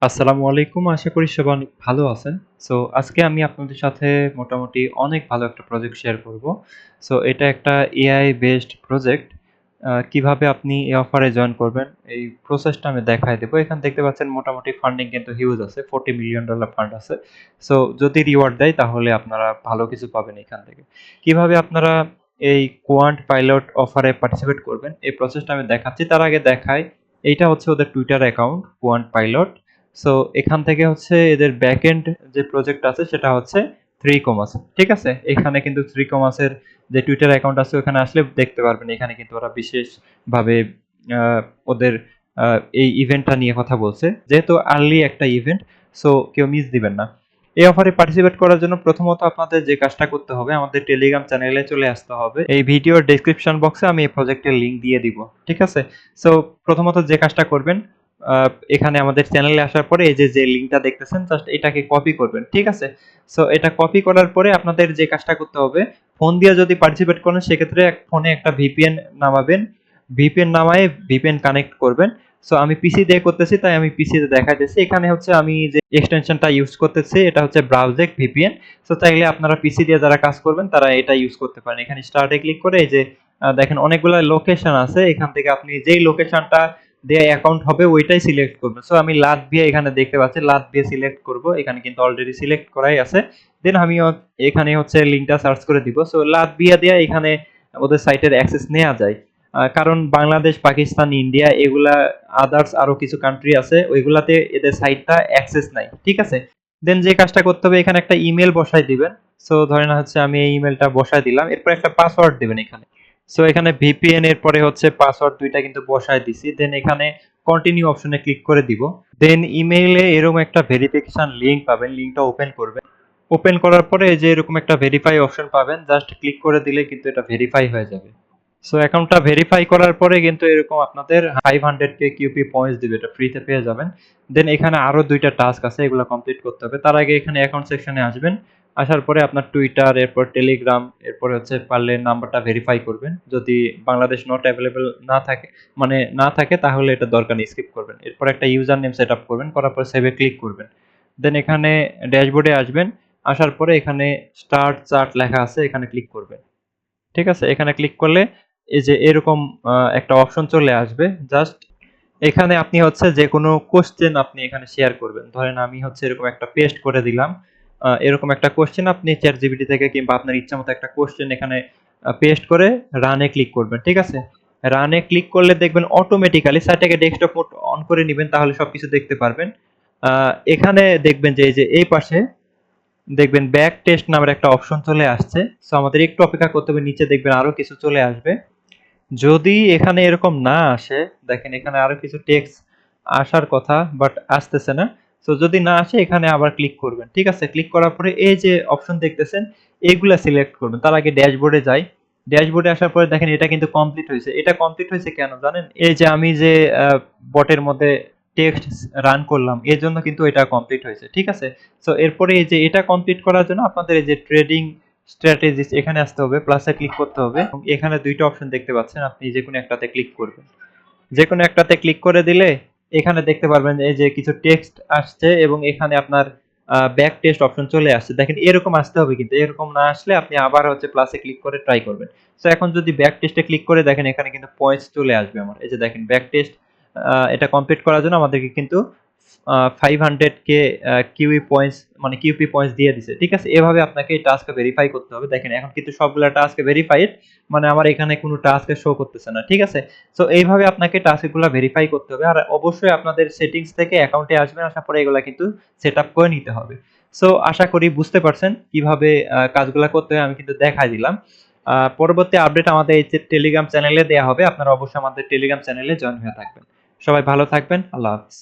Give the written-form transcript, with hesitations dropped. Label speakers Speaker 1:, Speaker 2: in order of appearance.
Speaker 1: আসসালামু আলাইকুম। আশা করি সবাই অনেক ভালো আছেন। সো আজকে আমি আপনাদের সাথে মোটামুটি অনেক ভালো একটা প্রজেক্ট শেয়ার করব। সো এটা একটা এআই বেসড প্রজেক্ট। কিভাবে আপনি এই অফারে জয়েন করবেন এই প্রসেসটা আমি দেখায় দেব। এখানে দেখতে পাচ্ছেন মোটামুটি ফান্ডিং কিন্তু হিউজ আছে। $40 মিলিয়ন ফান্ড আছে। সো যদি রিওয়ার্ড দেয় তাহলে আপনারা ভালো কিছু পাবেন এখান থেকে। কিভাবে আপনারা এই কোয়ান্ট পাইলট অফারে পার্টিসিপেট করবেন এই প্রসেসটা আমি দেখাচ্ছি। তার আগে দেখাই এইটা হচ্ছে ওদের Twitter account quant pilot. So এখান থেকে হচ্ছে এদের ব্যাকএন্ড যে প্রজেক্ট আছে সেটা হচ্ছে 3 কমার্স। ঠিক আছে? এখানে কিন্তু 3 কমার্সের যে টুইটার অ্যাকাউন্ট আছে ওখানে আসলে দেখতে পারবেন। এখানে কিন্তু ওরা বিশেষভাবে ওদের এই ইভেন্টটা নিয়ে কথা বলছে। যেহেতু আর্লি একটা ইভেন্ট, সো কেউ মিস দিবেন না। এই অফারে পার্টিসিপেট করার জন্য প্রথমত আপনাদের যে কাজটা করতে হবে আমাদের টেলিগ্রাম চ্যানেলে চলে আসতে হবে। এই ভিডিওর ডেসক্রিপশন বক্সে আমি এই প্রজেক্টের লিংক দিয়ে দিব। ঠিক আছে? সো প্রথমত যে কাজটা করবেন এখানে আমাদের চ্যানেলে আসার পরে এই যে লিংকটা দেখতেছেন জাস্ট এটাকে কপি করবেন। ঠিক আছে? সো এটা কপি করার পরে আপনাদের যে কাজটা করতে হবে ফোন দিয়ে যদি পার্টিসিপেট করেন সেক্ষেত্রে ফোনে একটা ভিপিএন নামাবেন। ভিপিএন নামায়ে ভিপিএন কানেক্ট করবেন। সো আমি পিসি দিয়ে করতেছি তাই আমি পিসি তে দেখাইতেছি। এখানে হচ্ছে আমি যে এক্সটেনশনটা ইউজ করতেছি এটা হচ্ছে ব্রাউজেক ভিপিএন। সো চাইলে আপনারা পিসি দিয়ে যারা কাজ করবেন তারা এটা ইউজ করতে পারেন। এখানে স্টার্টে ক্লিক করে এই যে দেখেন অনেকগুলো লোকেশন আছে। এখান থেকে আপনি যেই লোকেশনটা দিয়ে অ্যাকাউন্ট হবে ওইটাই সিলেক্ট করবেন। সো আমি লাতভিয়া এখানে দেখতে পাচ্ছি লাতভিয়া সিলেক্ট করব। এখানে কিন্তু অলরেডি সিলেক্ট করাই আছে। দেন আমি এখানে হচ্ছে লিংকটা সার্চ করে দিব। সো লাতভিয়া দিয়ে এখানে ওদের সাইটের অ্যাক্সেস নেওয়া যায়। কারণ বাংলাদেশ, পাকিস্তান, ইন্ডিয়া এগুলা আদার্স আরো কিছু কান্ট্রি আছে ওইগুলাতে এদের সাইটটা অ্যাক্সেস নাই। ঠিক আছে? দেন যে কাজটা করতে হবে এখানে একটা ইমেল বসাই দিবেন। সো ধরেন হচ্ছে আমি এই ইমেলটা বসাই দিলাম। এরপর একটা পাসওয়ার্ড দিবেন এখানে। সো এখানে ভিপিএন এর পরে হচ্ছে পাসওয়ার্ড দুইটা কিন্তু বসায় দিছি। দেন এখানে কন্টিনিউ অপশনে ক্লিক করে দিব। দেন ইমেইলে এরকম একটা ভেরিফিকেশন লিংক পাবেন। লিংকটা ওপেন করবেন। ওপেন করার পরে এই যে এরকম একটা ভেরিফাই অপশন পাবেন। জাস্ট ক্লিক করে দিলে কিন্তু এটা ভেরিফাই হয়ে যাবে। সো অ্যাকাউন্টটা ভেরিফাই করার পরে কিন্তু এরকম আপনাদের 500 কিউপি পয়েন্টস দিবে। এটা ফ্রিতে পেয়ে যাবেন। দেন এখানে আরো দুইটা টাস্ক আছে এগুলো কমপ্লিট করতে হবে। তার আগে এখানে অ্যাকাউন্ট সেকশনে আসবেন। আসার পরে আপনার টুইটার এরপর টেলিগ্রাম এরপরে হচ্ছে পারলে নাম্বারটা ভেরিফাই করবেন। যদি বাংলাদেশ নট অ্যাভেলেবল না থাকে মানে না থাকে তাহলে এটা দরকার নেই স্কিপ করবেন। এরপর একটা ইউজার নেম সেট আপ করবেন। করার পর সেভে ক্লিক করবেন। দেন এখানে ড্যাশবোর্ডে আসবেন। আসার পরে এখানে স্টার্ট চার্ট লেখা আছে এখানে ক্লিক করবেন। ঠিক আছে? এখানে ক্লিক করলে এই যে এরকম একটা অপশন চলে আসবে। জাস্ট এখানে আপনি হচ্ছে যেকোনো কোয়েশ্চেন আপনি এখানে শেয়ার করবেন। ধরেন আমি হচ্ছে এরকম একটা পেস্ট করে দিলাম। এরকম একটা কোয়েশ্চেন আপনি ChatGPT থেকে কিংবা আপনার ইচ্ছামত একটা কোয়েশ্চেন এখানে পেস্ট করে রানে ক্লিক করবেন। ঠিক আছে? রানে ক্লিক করলে দেখবেন অটোমেটিক্যালি সাইটটাকে ডেস্কটপ মোড অন করে নিবেন তাহলে সবকিছু দেখতে পারবেন। এখানে দেখবেন যে এই যে এই পাশে দেখবেন ব্যাক টেস্ট নামের একটা অপশন চলে আসছে। সো আমাদের একটু অপেক্ষা করতে হবে। নিচে দেখবেন আরো কিছু চলে আসবে। যদি এখানে এরকম না আসে, দেখেন এখানে আরো কিছু টেক্সট আসার কথা বাট আসতেছে না। সো যদি না আসে এখানে আবার ক্লিক করবেন। ঠিক আছে? ক্লিক করার পরে এই যে অপশন দেখতেছেন এইগুলা সিলেক্ট করবেন। তার আগে ড্যাশবোর্ডে যাই। ড্যাশবোর্ডে আসার পরে দেখেন এটা কিন্তু কমপ্লিট হয়েছে। এটা কমপ্লিট হয়েছে কেন জানেন? এই যে আমি যে বটের মধ্যে টেক্সট রান করলাম এর জন্য কিন্তু এটা কমপ্লিট হয়েছে। ঠিক আছে? সো এরপরে এই যে এটা কমপ্লিট করার জন্য আপনাদের এই যে ট্রেডিং স্ট্র্যাটেজিস এখানে আসতে হবে, প্লাসে ক্লিক করতে হবে এবং এখানে দুইটা অপশন দেখতে পাচ্ছেন আপনি যেকোনো একটাতে ক্লিক করবেন। যেকোনো একটাতে ক্লিক করে দিলে এখানে দেখতে পারবেন এই যে কিছু টেক্সট আসছে এবং এখানে আপনার ব্যাক টেস্ট অপশন চলে আসছে। দেখেন এরকম আসতে হবে কিন্তু এরকম না আসলে আপনি আবার হচ্ছে প্লাসে ক্লিক করে ট্রাই করবেন। সো এখন যদি ব্যাক টেস্টে ক্লিক করে দেখেন এখানে কিন্তু পয়েন্টস চলে আসবে আমার। এই যে দেখেন ব্যাক টেস্ট এটা কমপ্লিট করার জন্য আমাদেরকে কিন্তু 500 কে কিউই পয়েন্টস মানে কিউপি পয়েন্টস দিয়ে দিছে। ঠিক আছে? এভাবে আপনাকে এই টাস্কটা ভেরিফাই করতে হবে। দেখেন এখন কিন্তু সবগুলা টাস্ক ভেরিফাইড মানে আমার এখানে কোনো টাস্ক শো করতেছে না। ঠিক আছে? সো এইভাবে আপনাকে টাস্কগুলো ভেরিফাই করতে হবে। আর অবশ্যই আপনাদের সেটিংস থেকে অ্যাকাউন্টে আসবেন আসার পরে এগুলা কিন্তু সেটআপ করে নিতে হবে। সো আশা করি বুঝতে পারছেন কিভাবে কাজগুলা করতে হয় আমি কিন্তু দেখাই দিলাম। পরবর্তী আপডেট আমাদের এই টেলিগ্রাম চ্যানেলে দেয়া হবে। আপনারা অবশ্যই আমাদের টেলিগ্রাম চ্যানেলে জয়েন হয়ে থাকবেন। সবাই ভালো থাকবেন। আল্লাহ হাফেজ।